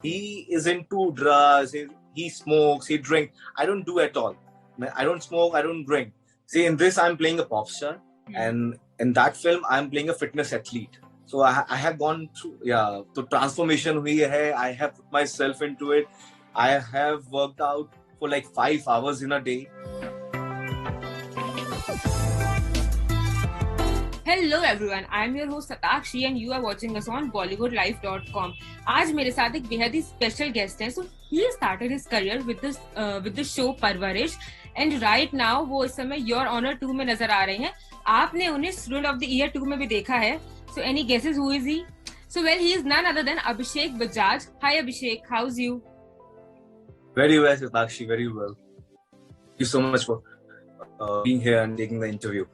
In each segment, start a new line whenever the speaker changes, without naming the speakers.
he is into drugs, he smokes, he drinks. I don't do at all. I don't smoke, I don't drink. See, in this, I'm playing a pop star, and in that film, I'm playing a fitness athlete. So I have gone through, the transformation hui hai. I have put myself into it. I have worked out for like 5 hours in a day.
Hello everyone, I am your host Satakshi and you are watching us on BollywoodLife.com. आज मेरे साथ एक बेहद ही special guest है. So he started his career with the show परवरिश and right now वो इस समय Your Honor 2 में नजर आ रहे हैं. आपने उन्हें Student of the Year 2 में भी देखा है. So any guesses who is he? So well, he is none other than Abhishek Bajaj. Hi Abhishek, how's you?
Very well, Satakshi, very well. Thank you so much for being here and taking the interview.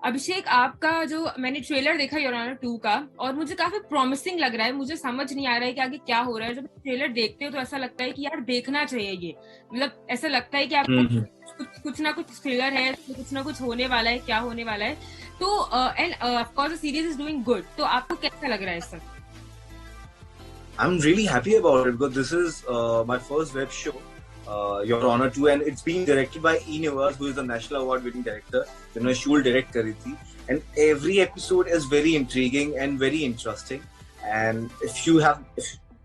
अभिषेक, आपका जो मैंने trailer देखा your honour 2 का और मुझे काफी promising लग रहा है. मुझे समझ नहीं आ रहा है कि आगे क्या हो रहा है. जब ट्रेलर देखते हो तो ऐसा लगता है कि यार देखना चाहिए ये. मतलब ऐसा लगता है कि आपको कुछ ना कुछ थ्रिलर है, कुछ ना कुछ होने वाला है, क्या होने वाला है. तो end of course the series is doing good. तो आपको कैसा लग रहा है sir?
I'm really happy about it because this is my first web show. Your Honor 2, and it's being directed by E. Nivas, who is a national award winning director. जिन्होंने शूल direct करी थी, and every episode is very intriguing and very interesting. And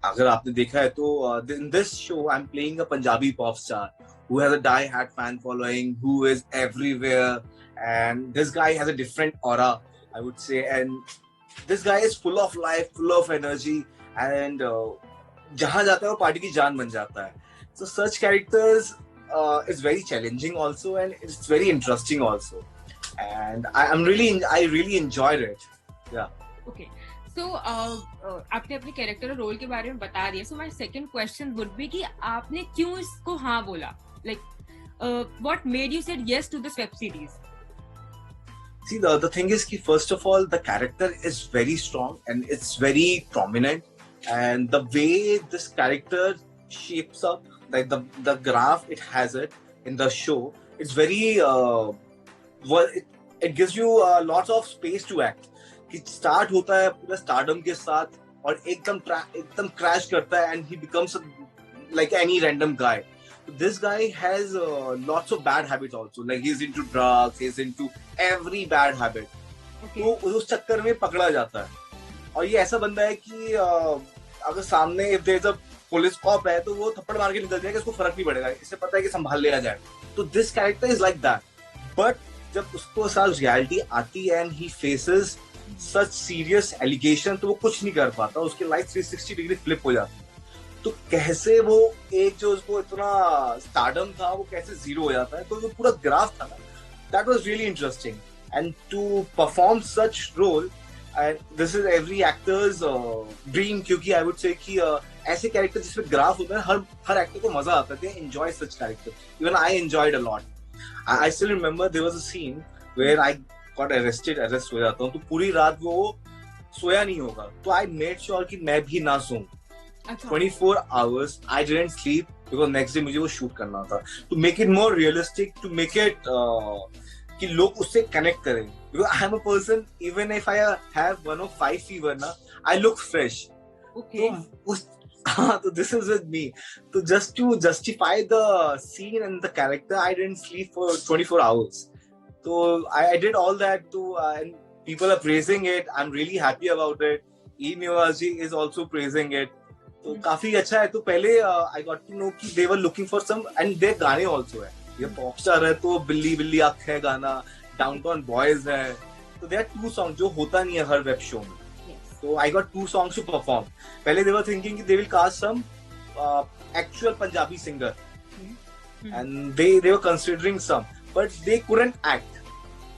अगर आपने देखा है तो in this show I'm playing a Punjabi pop star who has a die-hard fan following, who is everywhere, and this guy has a different aura, I would say, and this guy is full of life, full of energy, and जहाँ जाता है वो party की जान बन जाता है. So such characters is very challenging also, and it's very interesting also, and I really enjoyed it. Yeah.
Okay. So आपने अपने कैरेक्टर और रोल के बारे में बता दिया. So my second question would be कि आपने क्यों इसको हाँ बोला? Like what made you said yes to this web series?
See, the thing is कि first of all the character is very strong and it's very prominent, and the way this character shapes up, like the graph it has it in the show, it's very it gives you lots of space to act. कि start होता है पूरा stardom के साथ और एकदम crash करता है, and he becomes like any random guy. This guy has lots of bad habits also, like he's into drugs, he's into every bad habit. तो उस चक्कर में पकड़ा जाता है. और ये ऐसा बंदा है कि अगर सामने if there's a police corp है तो वो थप्पड़ मार के निकल जाएगा, इसको फर्क नहीं पड़ेगा, इससे पता है कि संभाल लिया जाए. तो this character is like that. But जब उसको साथ रियलिटी आती है and he faces such serious allegation, तो वो कुछ नहीं कर पाता. उसकी लाइफ 360 डिग्री फ्लिप हो जाती है. तो कैसे वो एक जो उसको इतना स्टारडम था वो कैसे जीरो हो जाता है. तो जो पूरा ग्राफ था ना, that was really interesting. And to perform such role, and this is every actor's dream, क्योंकि I would say कि ऐसे कैरेक्टर जिसमें ग्राफ होता है, हर एक्टर को मजा आता है. Enjoy such character. Even I enjoyed a lot. I still remember there was a scene where I got arrest हो जाता हूँ, तो पूरी रात वो सोया नहीं होगा. तो I made sure कि मैं भी ना सोऊं. 24 hours I didn't sleep because next day मुझे वो शूट करना था. To make it more realistic, to make it कि लोग उससे कनेक्ट करें. Because I am a person, even if I have 105 fever ना, I look fresh.
Okay.
So this is with me. So just to justify the scene and the character, I didn't sleep for 24 hours. So I did all that too, and people are praising it. I'm really happy about it. E. Nivaji is also praising it. तो काफी अच्छा है. तो पहले I got to know कि they were looking for some, and their गाने also है. ये पॉप स्टार है तो बिल्ली बिल्ली आँख है गाना, डाउनटाउन बॉयज है. तो देयर आर 2 सॉन्ग जो होता नहीं है हर वेब शो में. So I got 2 songs to perform. पहले they were thinking कि they will cast some actual Punjabi singer, and they were considering some, but they couldn't act.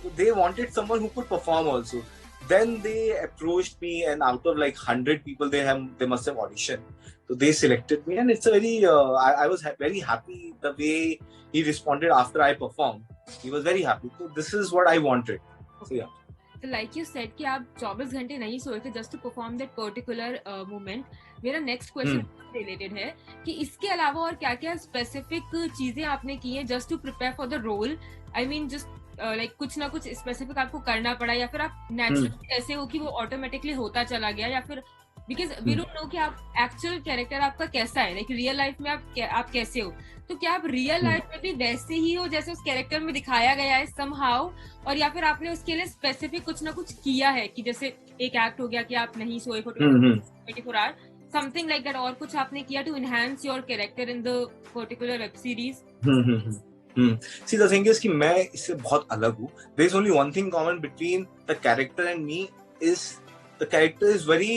So they wanted someone who could perform also. Then they approached me, and out of like 100 people they must have auditioned. So they selected me, and it's a very I was very happy the way he responded after I performed. He was very happy. So this is what I wanted. So yeah.
So like you said कि आप 24 घंटे नहीं सोए थे just to perform that particular moment. मेरा next question related है कि इसके अलावा और क्या-क्या specific चीजें आपने की हैं just to prepare for the role. I mean just like कुछ ना कुछ specific आपको करना पड़ा, या फिर आप naturally ऐसे हो कि वो automatically होता चला गया, या फिर बिकॉज वी डोंट नो कि आप एक्चुअल कैरेक्टर आपका कैसा है, लाइक रियल लाइफ में आप कैसे हो, तो क्या आप रियल लाइफ में भी वैसे ही हो जैसे उस कैरेक्टर में दिखाया गया है समहाउ, और या फिर आपने उसके लिए स्पेसिफिक कुछ ना कुछ किया है कि जैसे एक एक्ट हो गया कि आप नहीं सोए for 24 hour, something like that, और कुछ आपने किया to enhance your character in the particular web series?
See, the thing is कि मैं इससे बहुत अलग हूँ. There is only one thing common between the character and me is the character is very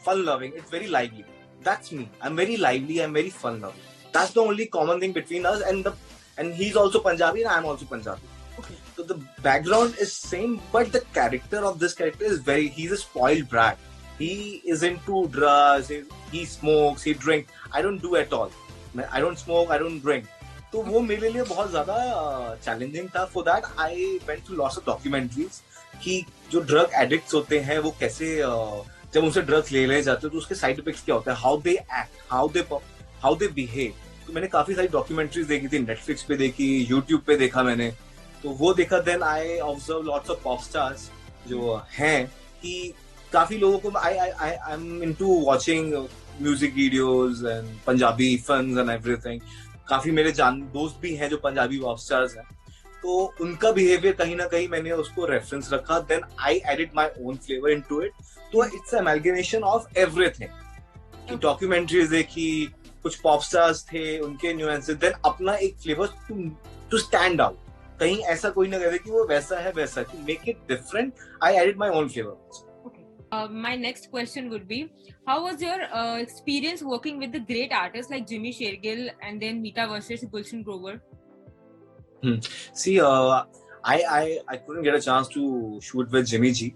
fun-loving. It's very lively. That's me. I'm very lively. I'm very fun-loving. That's the only common thing between us. And he's also Punjabi and I'm also Punjabi.
Okay.
So the background is same, but the character of this character is he's a spoiled brat. He is into drugs. He smokes. He drinks. I don't do at all. I don't smoke. I don't drink. तो वो मेरे लिए बहुत ज्यादा challenging था. For that I went to lots of documentaries कि जो drug addicts होते हैं वो कैसे जब उनसे ड्रग्स ले जाते हैं तो उसके साइड इफेक्ट्स क्या होता है, how they act, how they behave. तो मैंने काफी सारी डॉक्यूमेंट्रीज देखी थी, नेटफ्लिक्स पे देखी, यूट्यूब पे देखा मैंने, तो वो देखा. Then I observe lots of pop stars जो हैं कि काफी लोगों को I am into watching music videos and Punjabi films and everything. काफी मेरे दोस्त भी हैं जो पंजाबी पॉप स्टार्स हैं, तो उनका बिहेवियर कहीं ना कहीं मैंने उसको रेफरेंस रखा. Then I added my own flavour into it. तो it's amalgamation of everything. Documentaries देखी, कुछ पॉप स्टार्स थे, उनके न्यूएंसेस, देन अपना एक फ्लेवर टू स्टैंड आउट. कहीं ऐसा कोई ना कहे कि वो वैसा है वैसा, to make it different I added my own flavour.
My next question would be, how was your experience working with the great artists like Jimmy Shergill and then Meeta versus Gulshan Grover?
See, I couldn't get a chance to shoot with Jimmy G,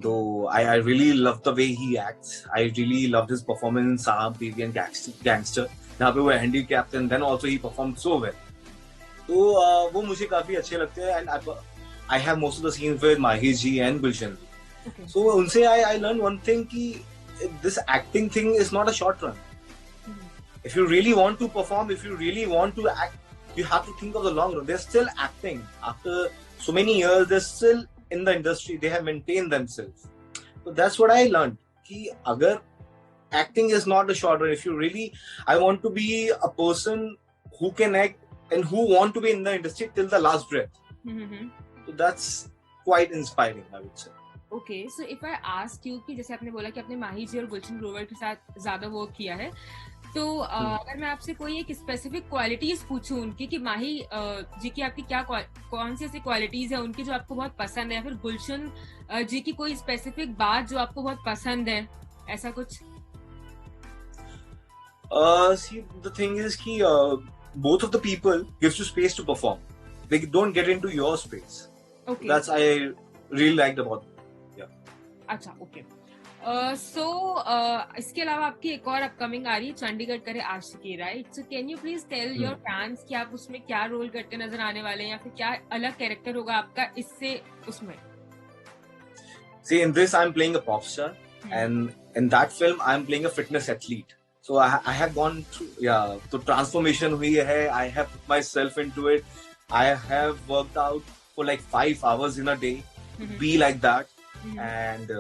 though I really loved the way he acts. I really loved his performance in Saab Baby and Gangster. जहाँ पे वो handicapped and then also he performed so well. तो वो मुझे काफी अच्छे लगते हैं. And I have most of the scenes with Mahi Ji and Gulshan Ji.
Okay.
So unse I learned one thing ki this acting thing is not a short run. If you really want to perform, if you really want to act, you have to think of the long run. They're still acting after so many years. They're still in the industry. They have maintained themselves. So that's what I learned ki agar acting is not a short run. If you really, I want to be a person who can act and who want to be in the industry till the last breath. So that's quite inspiring, I would say.
Okay, so if I ask you कि जैसे आपने बोला कि आपने माही जी और गुलशन ग्रोवर के साथ ज्यादा वर्क किया है, तो अगर मैं आपसे कोई एक स्पेसिफिक क्वालिटीज पूछूं उनकी कि माही जी की आपकी क्या कौन सी ऐसी क्वालिटीज है उनकी जो आपको बहुत पसंद है, या फिर गुलशन जी की कोई स्पेसिफिक बात जो आपको बहुत पसंद है, ऐसा कुछ?
See, the thing is कि both of the people gives you space to perform. They don't get into your space.
Okay.
That's I really liked about them.
अच्छा, ओके. सो इसके अलावा आपकी एक और अपकमिंग आ रही है, Chandigarh Kare Aashiqui, right? So can you please tell your fans कि आप उसमें क्या रोल करते नजर आने वाले हैं, या फिर क्या अलग कैरेक्टर होगा आपका इससे उसमें?
See, in this I'm playing a pop star, and in that film I'm playing a fitness athlete. So I have gone through, तो transformation हुई है. I have put myself into it. I have worked out for like 5 hours in a day to be like that. And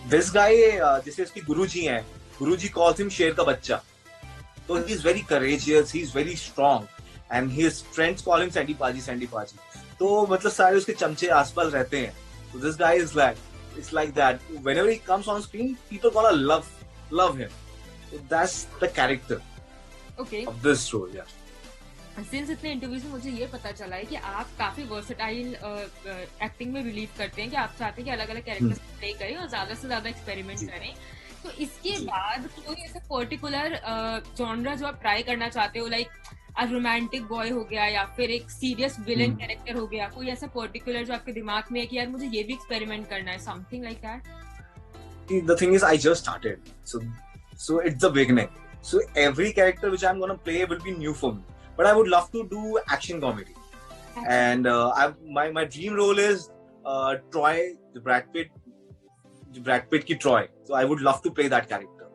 this guy, जैसे उसके गुरुजी हैं, गुरुजी calls him शेर का बच्चा. So he is very courageous, he is very strong, and his friends call him Sandy Paji, Sandy Paji. तो मतलब सारे उसके चमचे आसपास रहते हैं. So this guy is like that. Whenever he comes on screen, people gonna love him. So that's the character of this role, yeah.
Since इतने interviews में मुझे ये पता चला है कि आप काफी वर्सेटाइल एक्टिंग में बिलीव करते हैं, कि आप चाहते हैं कि अलग अलग कैरेक्टर्स प्ले करें और ज्यादा से ज्यादा एक्सपेरिमेंट करें. तो इसके बाद कोई ऐसा पर्टिकुलर जॉनरा जो आप ट्राई करना चाहते हो, लाइक रोमांटिक बॉय हो गया या फिर एक सीरियस विलन कैरेक्टर हो गया, कोई ऐसा पर्टिकुलर जो आपके दिमाग में है कि यार मुझे ये भी एक्सपेरिमेंट करना है, something like that?
The thing is, I just started, so it's the beginning. So every character which I'm gonna play will be new for me. But I would love to do action comedy. And my dream role is Troy, the Brad Pitt की Troy. So I would love to play that character.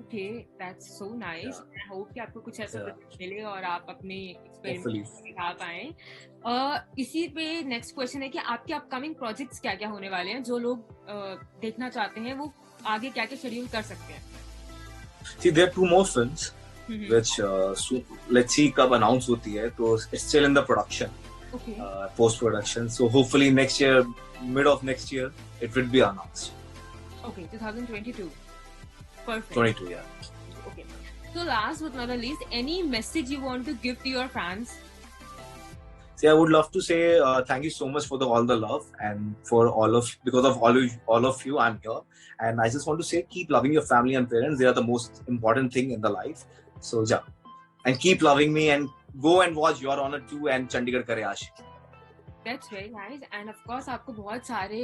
Okay, that's so nice. I hope कि आपको कुछ ऐसा मिले और आप अपने experiment दिखा पाएं. इसी पे नेक्स्ट क्वेश्चन है कि आपके अपकमिंग प्रोजेक्ट्स क्या क्या होने वाले हैं, जो लोग देखना चाहते हैं वो आगे क्या क्या शेड्यूल कर सकते हैं?
See, there are 2 more films which let's see कब announce होती है. तो it's still in the production, post production. So hopefully next year, mid of next year, it will be announced.
Okay, 2022. Perfect.
22, yeah.
Okay. So last but not the least, any message you want to give to your fans?
See, I would love to say thank you so much for all the love, and because of all of you, I'm here. And I just want to say, keep loving your family and parents. They are the most important thing in the life. So yeah, and keep loving me, and go and watch Your Honor 2 and Chandigarh Kare Aashiki.
That's very nice. And of course आपको बहुत सारे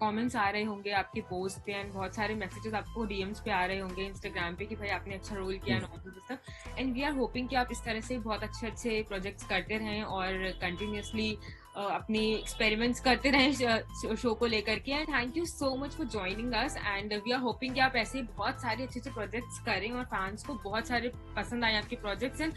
comments आ रहे होंगे आपके post पे, and बहुत सारे messages आपको डीएम्स पे आ रहे होंगे इंस्टाग्राम पे कि भाई आपने अच्छा रोल किया and all this stuff. And we are hoping कि आप इस तरह से बहुत अच्छे प्रोजेक्ट्स करते रहें और कंटिन्यूअसली अपनी एक्सपेरिमेंट्स करते रहें शो को लेकर के. And thank you so much for joining us, and we are hoping कि आप ऐसे बहुत सारे अच्छे प्रोजेक्ट्स करें और फैंस को बहुत सारे पसंद आए आपके प्रोजेक्ट्स. एंड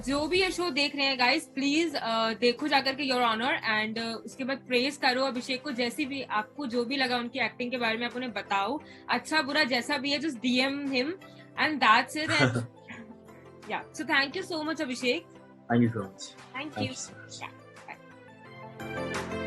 जो भी ये शो देख रहे हैं गाइस, प्लीज देखो जाकर के योर ऑनर, एंड उसके बाद प्रेज करो अभिषेक को. जैसी भी आपको जो भी लगा उनकी एक्टिंग के बारे में आप उन्हें बताओ, अच्छा बुरा जैसा भी है, just DM him and that's it. And yeah, so thank you so much Abhishek.
Thank you so much.
Thank you.
So much.
Yeah. Bye.